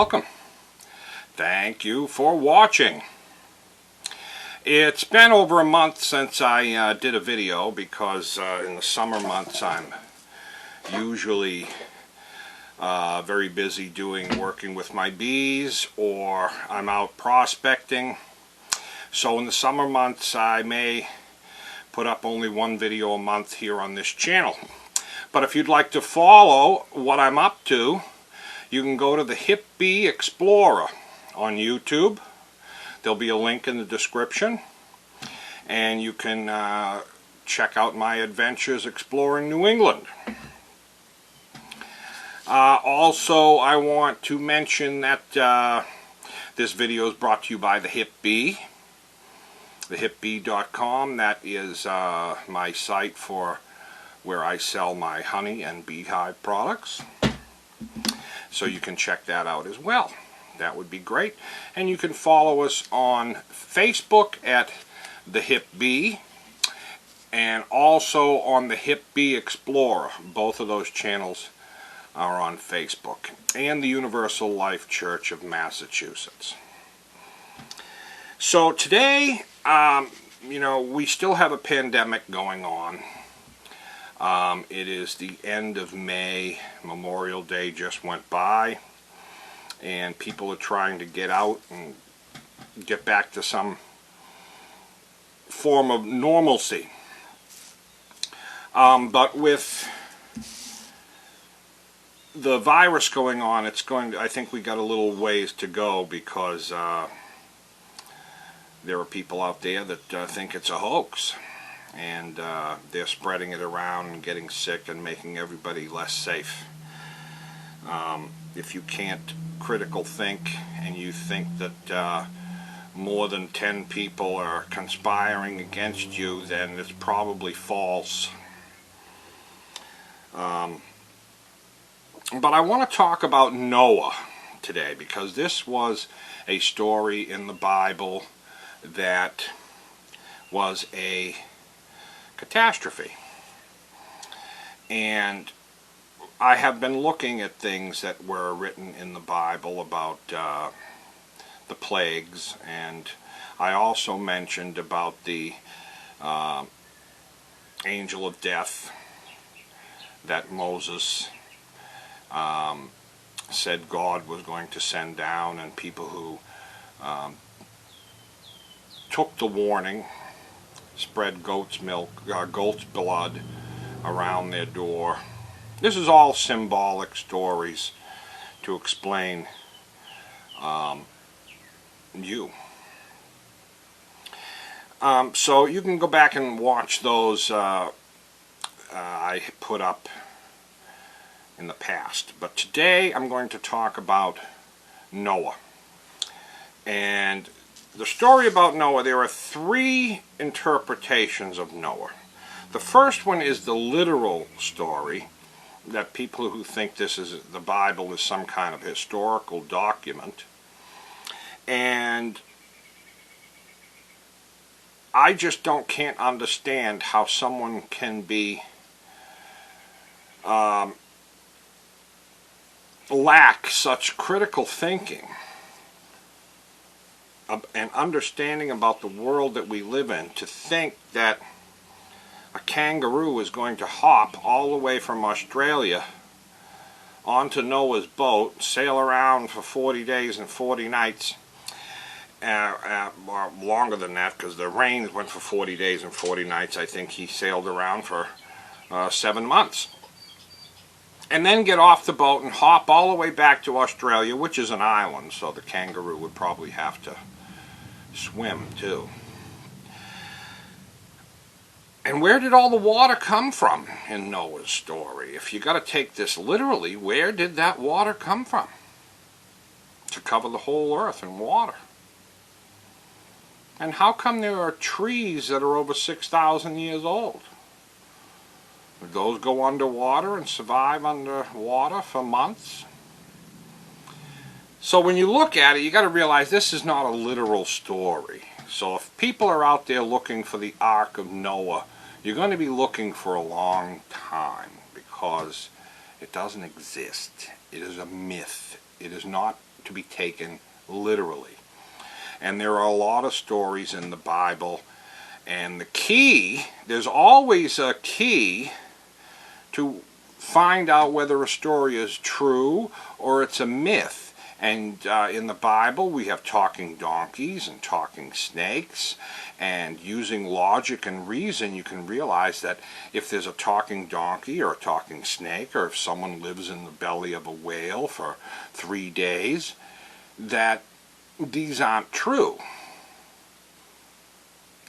welcome. Thank you for watching. It's been over a month since I did a video because in the summer months I'm usually very busy working with my bees, or I'm out prospecting. So in the summer months I may put up only one video a month here on this channel. But if you'd like to follow what I'm up to, you can go to the Hip Bee Explorer on YouTube. There'll be a link in the description, and you can check out my adventures exploring New England. Also, I want to mention that this video is brought to you by the Hip Bee, thehipbee.com. That is my site for where I sell my honey and beehive products. So you can check that out as well. That would be great. And you can follow us on Facebook at the Hip Bee, and also on the Hip Bee Explorer. Both of those channels are on Facebook. And the Universal Life Church of Massachusetts. So today, we still have a pandemic going on. It is the end of May. Memorial Day just went by, and people are trying to get out and get back to some form of normalcy. But with the virus going on, I think we got a little ways to go, because there are people out there that think it's a hoax. And they're spreading it around and getting sick and making everybody less safe. If you can't critical think and you think that more than 10 people are conspiring against you, then it's probably false. But I want to talk about Noah today, because this was a story in the Bible that was a catastrophe. And I have been looking at things that were written in the Bible about the plagues, and I also mentioned about the angel of death that Moses said God was going to send down, and people who took the warning spread goat's blood around their door. This is all symbolic stories to explain you. So you can go back and watch those I put up in the past. But today I'm going to talk about Noah. And the story about Noah, there are three interpretations of Noah. The first one is the literal story, that people who think the Bible is some kind of historical document. And I just can't understand how someone can be lack such critical thinking and understanding about the world that we live in, to think that a kangaroo is going to hop all the way from Australia onto Noah's boat, sail around for 40 days and 40 nights, or longer than that, because the rains went for 40 days and 40 nights. I think he sailed around for 7 months. And then get off the boat and hop all the way back to Australia, which is an island, so the kangaroo would probably have to swim too. And where did all the water come from in Noah's story? If you got to take this literally, where did that water come from to cover the whole earth in water? And how come there are trees that are over 6,000 years old? Would those go underwater and survive underwater for months? So when you look at it, you got to realize this is not a literal story. So if people are out there looking for the Ark of Noah, you're going to be looking for a long time, because it doesn't exist. It is a myth. It is not to be taken literally. And there are a lot of stories in the Bible, and the key, there's always a key to find out whether a story is true or it's a myth. And in the Bible we have talking donkeys and talking snakes, and using logic and reason you can realize that if there's a talking donkey or a talking snake, or if someone lives in the belly of a whale for 3 days, that these aren't true.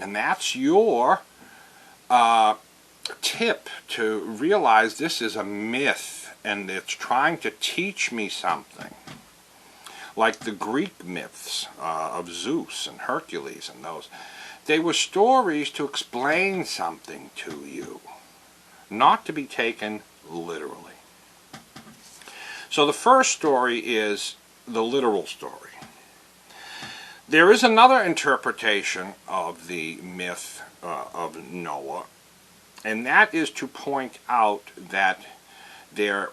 And that's your tip, to realize this is a myth and it's trying to teach me something. Like the Greek myths of Zeus and Hercules and those. They were stories to explain something to you, not to be taken literally. So the first story is the literal story. There is another interpretation of the myth of Noah, and that is to point out that there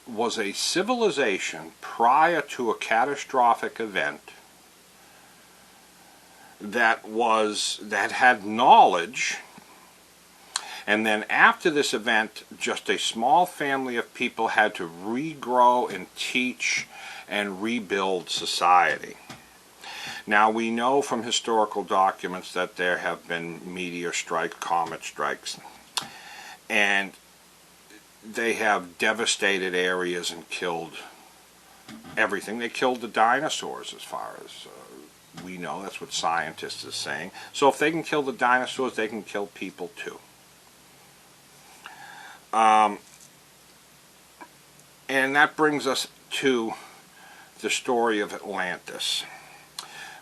was a civilization prior to a catastrophic event that had knowledge, and then after this event just a small family of people had to regrow and teach and rebuild society. Now we know from historical documents that there have been meteor strikes, comet strikes, and they have devastated areas and killed everything. They killed the dinosaurs, as far as we know. That's what scientists are saying. So if they can kill the dinosaurs, they can kill people too. And that brings us to the story of Atlantis,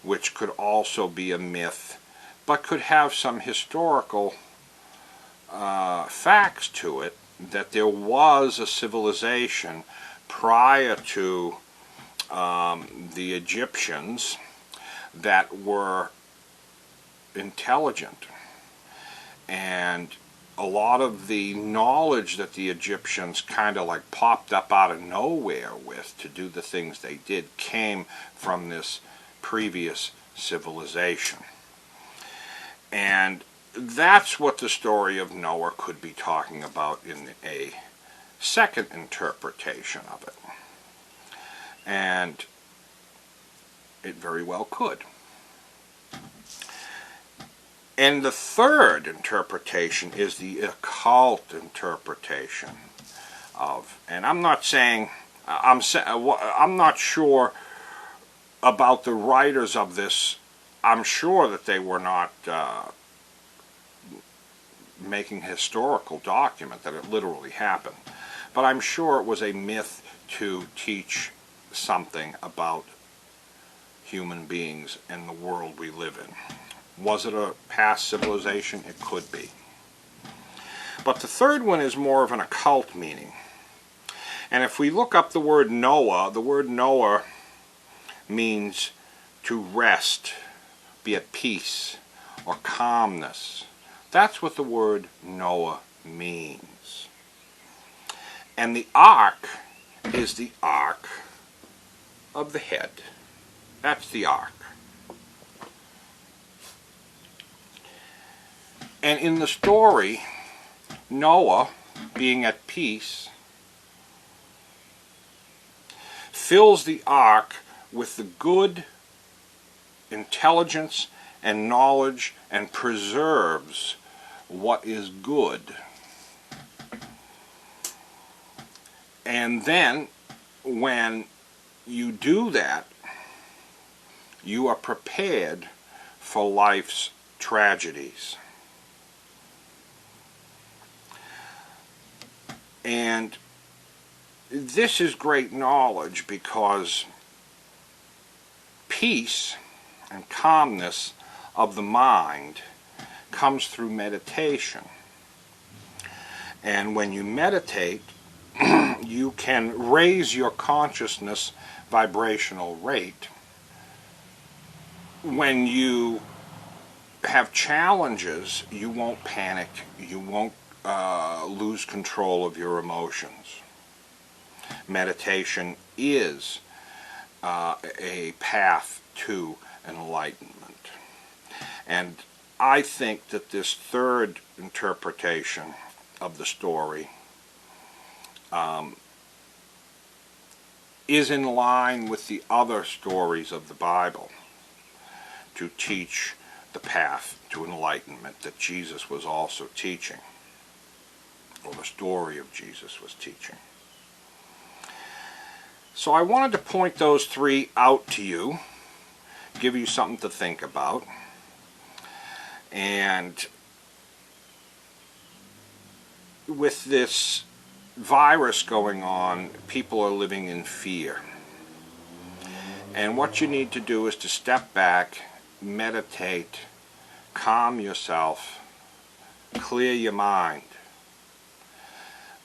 which could also be a myth, but could have some historical facts to it, that there was a civilization prior to the Egyptians that were intelligent, and a lot of the knowledge that the Egyptians kind of like popped up out of nowhere with to do the things they did came from this previous civilization. And that's what the story of Noah could be talking about in a second interpretation of it. And it very well could. And the third interpretation is the occult interpretation of, and I'm not saying, I'm not sure about the writers of this. I'm sure that they were not making a historical document that it literally happened, but I'm sure it was a myth to teach something about human beings and the world we live in. Was it a past civilization? It could be. But the third one is more of an occult meaning. And if we look up the word Noah means to rest, be at peace, or calmness. That's what the word Noah means. And the ark is the ark of the head. That's the ark. And in the story, Noah, being at peace, fills the ark with the good intelligence and knowledge, and preserves what is good. And then when you do that, you are prepared for life's tragedies. And this is great knowledge, because peace and calmness of the mind comes through meditation. And when you meditate, you can raise your consciousness vibrational rate. When you have challenges, you won't panic, you won't lose control of your emotions. Meditation is a path to enlightenment. And I think that this third interpretation of the story is in line with the other stories of the Bible to teach the path to enlightenment that Jesus was also teaching, or the story of Jesus was teaching. So I wanted to point those three out to you, give you something to think about, and with this virus going on, people are living in fear. And what you need to do is to step back, meditate, calm yourself, clear your mind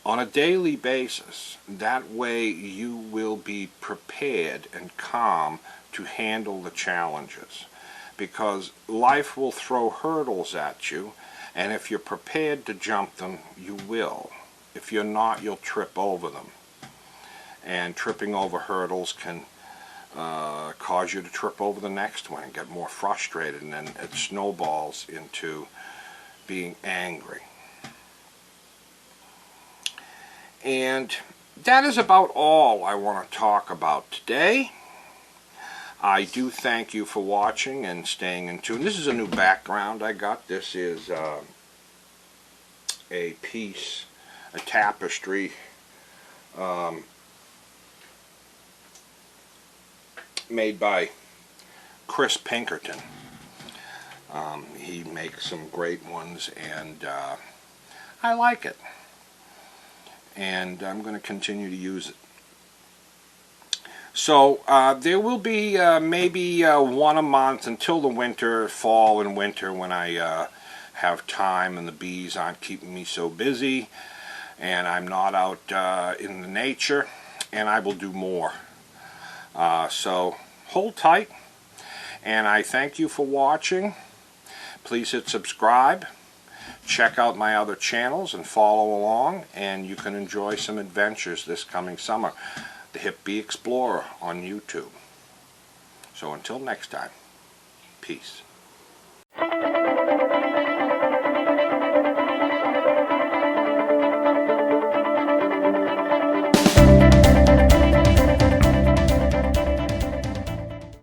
on a daily basis. That way you will be prepared and calm to handle the challenges, because life will throw hurdles at you, and if you're prepared to jump them, you will. If you're not, you'll trip over them, and tripping over hurdles can cause you to trip over the next one and get more frustrated, and then it snowballs into being angry. And that is about all I want to talk about today. I do thank you for watching and staying in tune. This is a new background I got. This is a piece, a tapestry made by Chris Pinkerton. He makes some great ones, and I like it. And I'm going to continue to use it. So there will be maybe one a month until the winter, fall and winter, when I have time and the bees aren't keeping me so busy and I'm not out in the nature, and I will do more. So hold tight, and I thank you for watching. Please hit subscribe. Check out my other channels and follow along, and you can enjoy some adventures this coming summer. The Hip Bee Explorer on YouTube. So until next time, peace.